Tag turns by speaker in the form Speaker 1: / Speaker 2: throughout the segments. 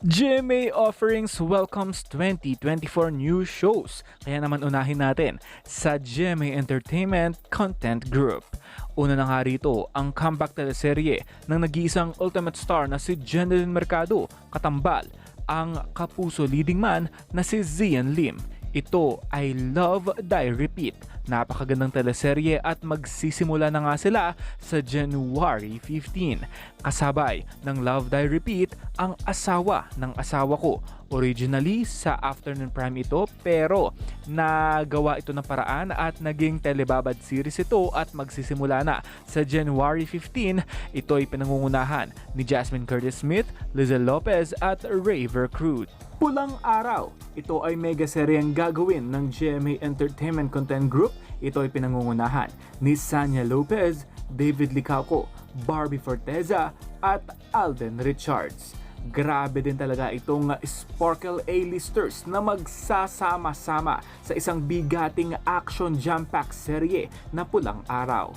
Speaker 1: GMA Offerings welcomes 2024 new shows. Kaya naman unahin natin sa GMA Entertainment Content Group. Una na nga rito ang comeback teleserye ng nag-iisang ultimate star na si Jeneline Mercado, katambal ang kapuso leading man na si Zian Lim. Ito ay Love, Die, Repeat. Napakagandang teleserye at magsisimula na nga sila sa January 15. Kasabay ng Love, Die, Repeat ang asawa ng asawa ko. Originally sa afternoon prime ito pero nagawa ito ng paraan at naging telebabad series ito at magsisimula na sa January 15. Ito ay pinangungunahan ni Jasmine Curtis Smith, Lizelle Lopez at Ray Vercruz. Pulang Araw. Ito ay mega seryeng gagawin ng GMA Entertainment Content Group. Ito ay pinangungunahan ni Sanya Lopez, David Licauco, Barbie Forteza at Alden Richards. Grabe din talaga itong Sparkle A-listers na magsasama-sama sa isang bigating action jam-pack serye na Pulang Araw.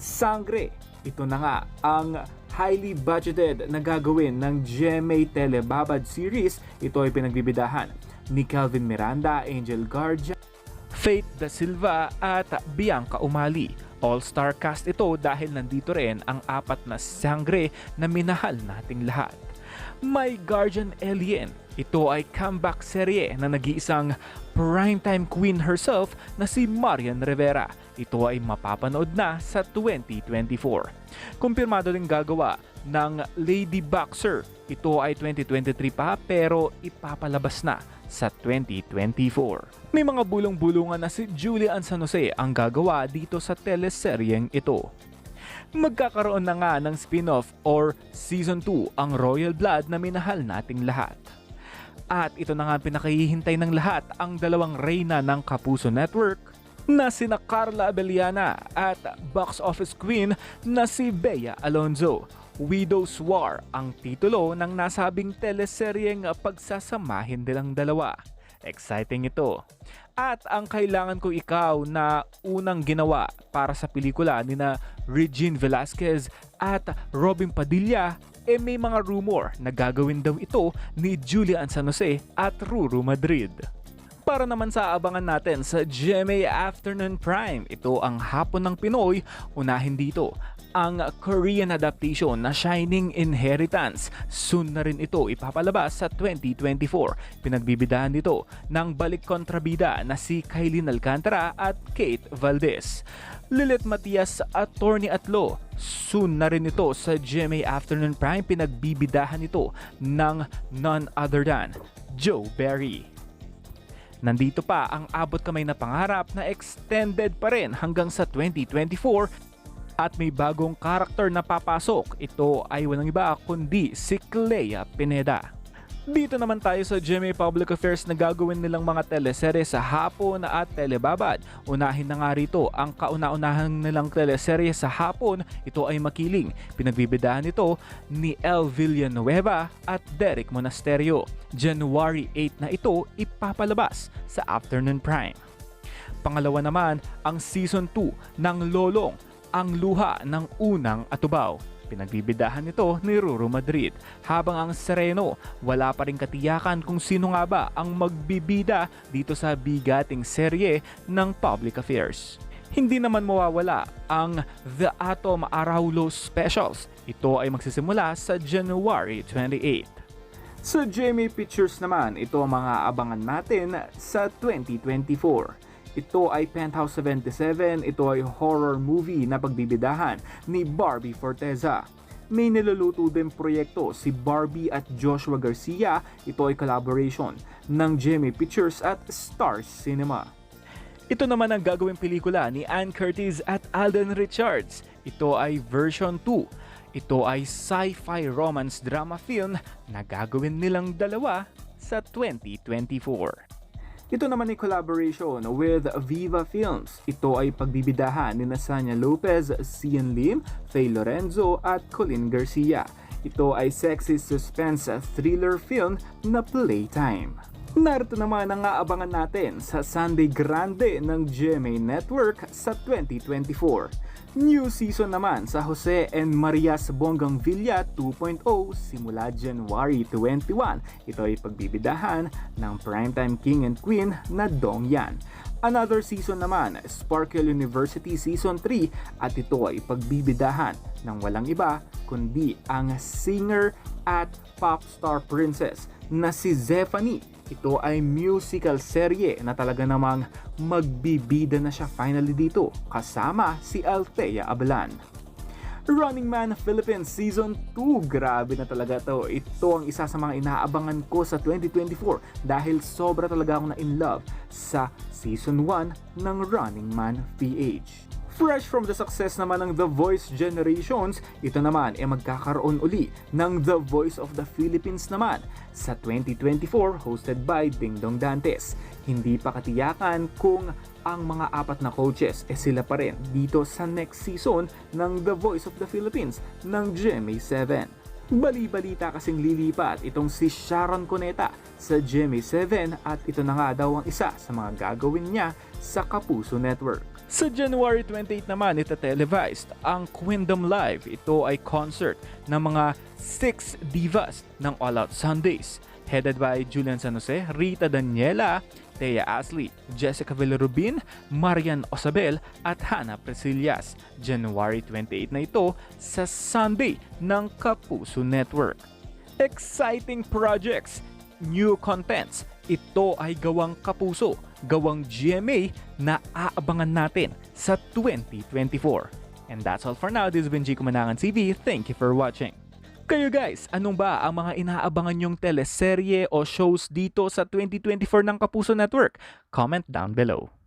Speaker 1: Sangre. Ito na nga ang highly budgeted na gagawin ng GMA Telebabad series. Ito ay pinagbibidahan ni Kelvin Miranda, Angel Garja, Faith Da Silva at Bianca Umali. All-star cast ito dahil nandito rin ang apat na sangre na minahal nating lahat. My Guardian Alien. Ito ay comeback serye na nag-iisang primetime queen herself na si Marian Rivera. Ito ay mapapanood na sa 2024. Kumpirmado rin gagawa ng Lady Boxer. Ito ay 2023 pa pero ipapalabas na sa 2024. May mga bulong-bulungan na si Julian San Jose ang gagawa dito sa teleseryeng ito. Magkakaroon na nga ng spin-off or Season 2 ang Royal Blood na minahal nating lahat. At ito na nga pinakahihintay ng lahat, ang dalawang reyna ng Kapuso Network na sina Carla Abellana at box office queen na si Bea Alonzo. Widow's War ang titulo ng nasabing teleseryeng pagsasamahin nilang dalawa. Exciting ito. At ang Kailangan Ko Ikaw na unang ginawa para sa pelikula ni na Regine Velasquez at Robin Padilla, may mga rumor na gagawin daw ito ni Julian San Jose at Ruru Madrid. Para naman sa abangan natin sa GMA Afternoon Prime, ito ang Hapon ng Pinoy. Unahin dito ang Korean adaptation na Shining Inheritance. Soon na rin ito ipapalabas sa 2024. Pinagbibidahan dito ng balik kontrabida na si Kailin Alcantara at Kate Valdez. Lilith Matias at Attorney Atlo. Soon na rin ito sa GMA Afternoon Prime. Pinagbibidahan ito ng none other than Joe Berry. Nandito pa ang Abot Kamay na Pangarap na extended pa rin hanggang sa 2024 at may bagong karakter na papasok. Ito ay walang iba kundi si Clea Pineda. Dito naman tayo sa GMA Public Affairs na gagawin nilang mga teleserye sa hapon at telebabad. Unahin na nga rito ang kauna-unahang nilang teleserye sa hapon. Ito ay Makiling. Pinagbibidahan ito ni El Villanueva at Derek Monasterio. January 8 na ito ipapalabas sa Afternoon Prime. Pangalawa naman ang Season 2 ng Lolong, ang luha ng unang atubaw. Pinagbibidahan ito ni Ruru Madrid. Habang ang Sereno, wala pa rin katiyakan kung sino nga ba ang magbibida dito sa bigating serye ng Public Affairs. Hindi naman mawawala ang The Atom Araulo Specials. Ito ay magsisimula sa January 28. Sa GMA Pictures naman, ito ang mga abangan natin sa 2024. Ito ay Penthouse 77, ito ay horror movie na pagbibidahan ni Barbie Forteza. May niluluto din proyekto si Barbie at Joshua Garcia. Ito ay collaboration ng GMA Pictures at Stars Cinema. Ito naman ang gagawing pelikula ni Ann Curtis at Alden Richards. Ito ay version 2. Ito ay sci-fi romance drama film na gagawin nilang dalawa sa 2024. Ito naman ay collaboration with Viva Films. Ito ay pagbibidahan ni Sanya Lopez, Zian Lim, Faye Lorenzo at Colin Garcia. Ito ay sexy suspense thriller film na Playtime. Narito naman ang aabangan natin sa Sunday Grande ng GMA Network sa 2024. New season naman sa Jose and Maria's Bonggang Villa 2.0 simula January 21. Ito ay pagbibidahan ng primetime king and queen na Dong Yan. Another season naman, Sparkle University Season 3 at ito ay pagbibidahan ng walang iba kundi ang singer at pop star princess na si Zephanie. Ito ay musical serye na talaga namang magbibida na siya finally dito kasama si Althea Abalan. Running Man Philippines Season 2, grabe na talaga to. Ito ang isa sa mga inaabangan ko sa 2024 dahil sobra talaga akong na-in-love sa Season 1 ng Running Man PH. Fresh from the success naman ng The Voice Generations, ito naman ay magkakaroon uli ng The Voice of the Philippines naman sa 2024 hosted by Dingdong Dantes. Hindi pa katiyakan kung ang mga apat na coaches sila pa rin dito sa next season ng The Voice of the Philippines ng GMA7. Bali-balita kasing lilipat itong si Sharon Cuneta sa GMA7 at ito na nga daw ang isa sa mga gagawin niya sa Kapuso Network. Sa January 28 naman, ita-televised ang Queendom Live. Ito ay concert ng mga 6 divas ng All Out Sundays. Headed by Julian San Jose, Rita Daniela, Thea Ashley, Jessica Villarubin, Marian Osabel at Hannah Presillas. January 28 na ito sa Sunday ng Kapuso Network. Exciting projects, new contents. Ito ay gawang Kapuso, gawang GMA na aabangan natin sa 2024. And that's all for now. This has been G Kumanangan TV. Thank you for watching. Kayo guys, anong ba ang mga inaabangan nyong teleserye o shows dito sa 2024 ng Kapuso Network? Comment down below.